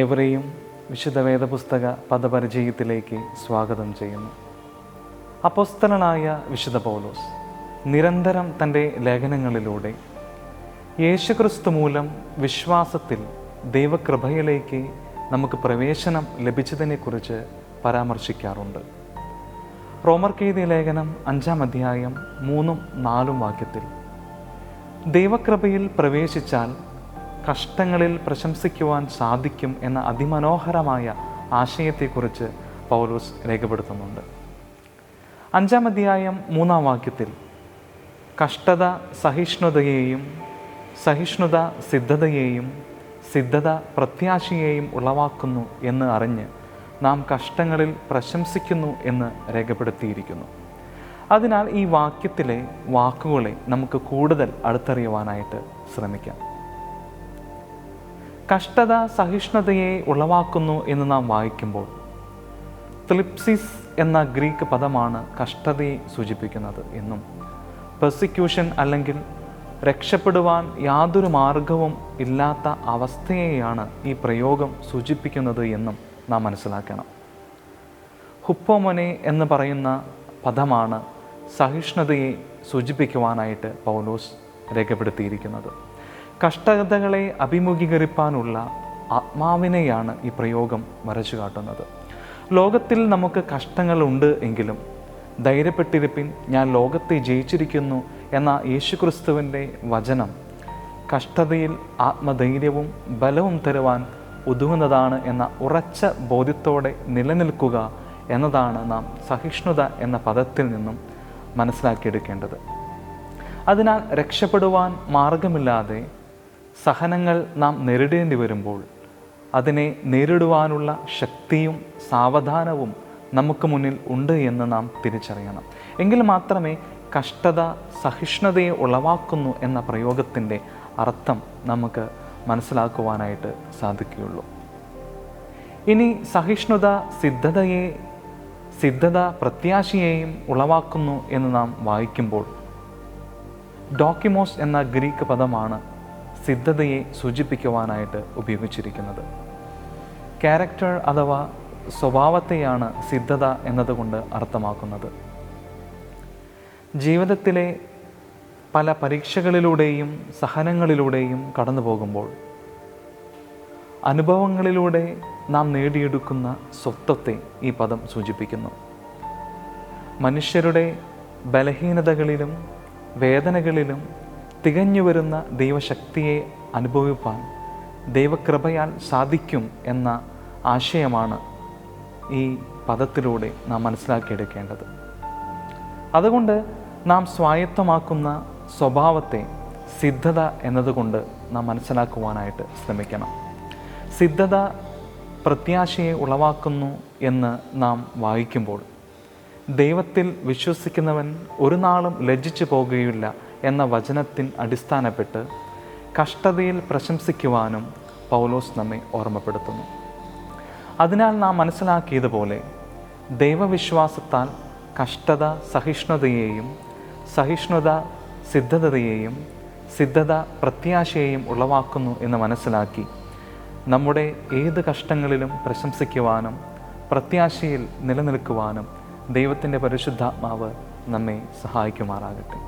എവരെയും വിശുദ്ധ വേദപുസ്തക പദപരിചയത്തിലേക്ക് സ്വാഗതം ചെയ്യുന്നു. അപ്പോസ്തലനായ വിശുദ്ധ പൗലോസ് നിരന്തരം തൻ്റെ ലേഖനങ്ങളിലൂടെ യേശുക്രിസ്തു മൂലം വിശ്വാസത്തിൽ ദൈവകൃപയിലേക്ക് നമുക്ക് പ്രവേശനം ലഭിച്ചതിനെക്കുറിച്ച് പരാമർശിക്കാറുണ്ട്. റോമർക്കെഴുതിയ ലേഖനം 5-ാം അധ്യായം 3-4 വാക്യത്തിൽ ദൈവകൃപയിൽ പ്രവേശിച്ചാൽ കഷ്ടങ്ങളിൽ പ്രശംസിക്കുവാൻ സാധിക്കും എന്ന അതിമനോഹരമായ ആശയത്തെക്കുറിച്ച് പൗലോസ് രേഖപ്പെടുത്തുന്നുണ്ട്. 5-ാം അധ്യായം 3-ാം വാക്യത്തിൽ കഷ്ടത സഹിഷ്ണുതയെയും സഹിഷ്ണുത സിദ്ധതയെയും സിദ്ധത പ്രത്യാശയെയും ഉളവാക്കുന്നു എന്ന് അറിഞ്ഞ് നാം കഷ്ടങ്ങളിൽ പ്രശംസിക്കുന്നു എന്ന് രേഖപ്പെടുത്തിയിരിക്കുന്നു. അതിനാൽ ഈ വാക്യത്തിലെ വാക്കുകളെ നമുക്ക് കൂടുതൽ അടുത്തറിയുവാനായിട്ട് ശ്രമിക്കാം. കഷ്ടത സഹിഷ്ണുതയെ ഉളവാക്കുന്നു എന്ന് നാം വായിക്കുമ്പോൾ ത്ലിപ്സിസ് എന്ന ഗ്രീക്ക് പദമാണ് കഷ്ടതയെ സൂചിപ്പിക്കുന്നത് എന്നും പെർസിക്യൂഷൻ അല്ലെങ്കിൽ രക്ഷപ്പെടുവാൻ യാതൊരു മാർഗവും ഇല്ലാത്ത അവസ്ഥയെയാണ് ഈ പ്രയോഗം സൂചിപ്പിക്കുന്നത് എന്നും നാം മനസ്സിലാക്കണം. ഹുപ്പോമൊനെ എന്ന് പറയുന്ന പദമാണ് സഹിഷ്ണുതയെ സൂചിപ്പിക്കുവാനായിട്ട് പൗലോസ് രേഖപ്പെടുത്തിയിരിക്കുന്നത്. കഷ്ടതകളെ അഭിമുഖീകരിപ്പാനുള്ള ആത്മാവിനെയാണ് ഈ പ്രയോഗം വരച്ചു കാട്ടുന്നത്. ലോകത്തിൽ നമുക്ക് കഷ്ടങ്ങളുണ്ട് എങ്കിലും ധൈര്യപ്പെട്ടിരിപ്പിൻ, ഞാൻ ലോകത്തെ ജയിച്ചിരിക്കുന്നു എന്ന യേശുക്രിസ്തുവിൻ്റെ വചനം കഷ്ടതയിൽ ആത്മധൈര്യവും ബലവും തരുവാൻ ഉതകുന്നതാണ് എന്ന ഉറച്ച ബോധ്യത്തോടെ നിലനിൽക്കുക എന്നതാണ് നാം സഹിഷ്ണുത എന്ന പദത്തിൽ നിന്നും മനസ്സിലാക്കിയെടുക്കേണ്ടത്. അതിനാൽ രക്ഷപ്പെടുവാൻ മാർഗമില്ലാതെ സഹനങ്ങൾ നാം നേരിടേണ്ടി വരുമ്പോൾ അതിനെ നേരിടുവാനുള്ള ശക്തിയും സാവധാനവും നമുക്ക് മുന്നിൽ ഉണ്ട് എന്ന് നാം തിരിച്ചറിയണം. എങ്കിൽ മാത്രമേ കഷ്ടത സഹിഷ്ണുതയെ ഉളവാക്കുന്നു എന്ന പ്രയോഗത്തിൻ്റെ അർത്ഥം നമുക്ക് മനസ്സിലാക്കുവാനായിട്ട് സാധിക്കുകയുള്ളൂ. ഇനി സഹിഷ്ണുത സിദ്ധത പ്രത്യാശയെയും ഉളവാക്കുന്നു എന്ന് നാം വായിക്കുമ്പോൾ ഡോക്കിമോസ് എന്ന ഗ്രീക്ക് പദമാണ് സിദ്ധതയെ സൂചിപ്പിക്കുവാനായിട്ട് ഉപയോഗിച്ചിരിക്കുന്നത്. ക്യാരക്ടർ അഥവാ സ്വഭാവത്തെയാണ് സിദ്ധത എന്നതുകൊണ്ട് അർത്ഥമാക്കുന്നത്. ജീവിതത്തിലെ പല പരീക്ഷകളിലൂടെയും സഹനങ്ങളിലൂടെയും കടന്നു പോകുമ്പോൾ അനുഭവങ്ങളിലൂടെ നാം നേടിയെടുക്കുന്ന സ്വത്വത്തെ ഈ പദം സൂചിപ്പിക്കുന്നു. മനുഷ്യരുടെ ബലഹീനതകളിലും വേദനകളിലും തികഞ്ഞു വരുന്ന ദൈവശക്തിയെ അനുഭവിപ്പാൻ ദൈവകൃപയാൽ സാധിക്കും എന്ന ആശയമാണ് ഈ പദത്തിലൂടെ നാം മനസ്സിലാക്കിയെടുക്കേണ്ടത്. അതുകൊണ്ട് നാം സ്വായത്തമാക്കുന്ന സ്വഭാവത്തെ സിദ്ധത എന്നതുകൊണ്ട് നാം മനസ്സിലാക്കുവാനായിട്ട് ശ്രമിക്കണം. സിദ്ധത പ്രത്യാശയെ ഉളവാക്കുന്നു എന്ന് നാം വായിക്കുമ്പോൾ ദൈവത്തിൽ വിശ്വസിക്കുന്നവൻ ഒരു നാളും ലജ്ജിച്ചു പോകുകയില്ല എന്ന വചനത്തിന് അടിസ്ഥാനപ്പെട്ട് കഷ്ടതയിൽ പ്രശംസിക്കുവാനും പൗലോസ് നമ്മെ ഓർമ്മപ്പെടുത്തുന്നു. അതിനാൽ നാം മനസ്സിലാക്കിയതുപോലെ ദൈവവിശ്വാസത്താൽ കഷ്ടത സഹിഷ്ണുതയെയും സഹിഷ്ണുത സിദ്ധതയെയും സിദ്ധത പ്രത്യാശയെയും ഉളവാക്കുന്നു എന്ന് മനസ്സിലാക്കി നമ്മുടെ ഏത് കഷ്ടങ്ങളിലും പ്രശംസിക്കുവാനും പ്രത്യാശയിൽ നിലനിൽക്കുവാനും ദൈവത്തിൻ്റെ പരിശുദ്ധാത്മാവ് നമ്മെ സഹായിക്കുമാറാകട്ടെ.